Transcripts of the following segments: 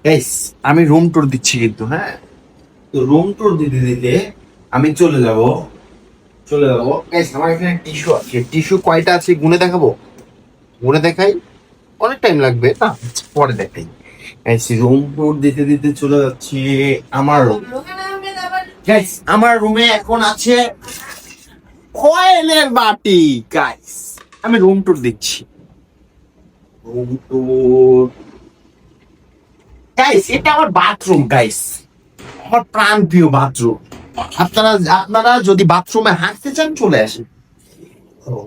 Guys আমি room tour দিচ্ছি কিন্তু, হ্যাঁ। তো রুম ট্যুর দিতে দিতে আমি চলে যাবো গাইস। আমার এখানে টিস্যু আছে, টিস্যু কয়টা আছে গুনে দেখাবো? গুনে দেখাই? অনেক টাইম লাগবে না, পরে দেখাই। গাইস রুম ট্যুর দিতে দিতে চলে যাচ্ছি আমার রুম। গাইস আমার রুমে এখন আছে কয়েলের বাটি। গাইস আমি রুম ট্যুর দিচ্ছি, রুম ট্যুর। গাইস এটা আমার বাথরুম গাইস, আমার প্রাণ প্রিয় বাথরুম। আপনারা আপনারা যদি বাথরুমে হাঁটতে চান চলে আসেন।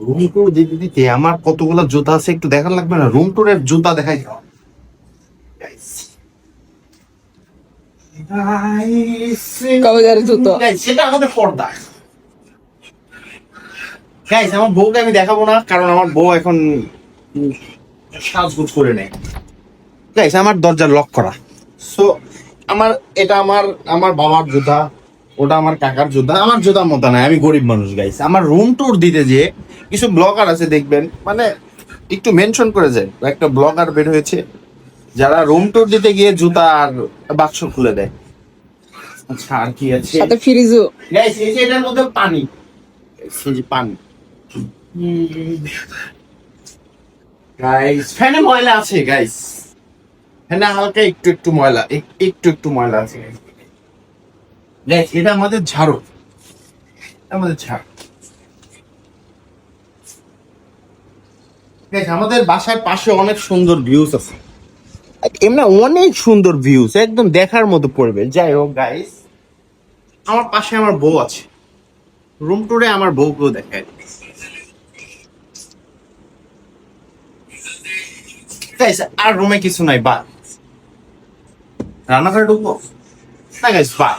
রুম ট্যুর দিতে দিতে আমার কতগুলো জুতা আছে একটু দেখার লাগবে না? রুম ট্যুরের জুতা দেখাই দাও গাইস। কবেকার জুতো? গাইস সেটা আমাদের পর্দা। গাইস আমার বউকে আমি দেখাবো না, কারণ আমার বউ এখন সাজগোজ করে নেয়। গাইস আমার দরজা লক করা। সো আমার এটা আমার আমার বাবার জুতা, ওটা আমার কাকার জুতা। আমার জুতার মতো নাই, আমি গরিব মানুষ গাইস। আমার রুম ট্যুর দিতে যে কিছু ব্লগার আছে দেখবেন, মানে একটু মেনশন করে যায়, একটা ব্লগার বের হয়েছে যারা রুম ট্যুর দিতে গিয়ে জুতা আর বাক্স খুলে দেয়। আচ্ছা আর কি আছে সাথে ফ্রিজও। গাইস? এই যে এটার মধ্যে পানি, এই যে পানি। গাইস ফ্যানে ময়লা আছে গাইস, ফ্যানে হালকা একটু একটু ময়লা, একটু একটু ময়লা আছে গাইস। এটা আমাদের ঝাড়ু, আমাদের ঝাড়ু। গাইস আমাদের বাসার পাশে অনেক সুন্দর ভিউজ আছে, এমনি অনেক সুন্দর ভিউজ, একদম দেখার মতো পড়বে। যাই হোক গাইস, আমার পাশে আমার বউ আছে, রুম টুরে আমার বউকেও দেখায়। গাইস আর রুমে কিছু নাই, বা রান্নাঘরে ঢুকবো না গাইস, বা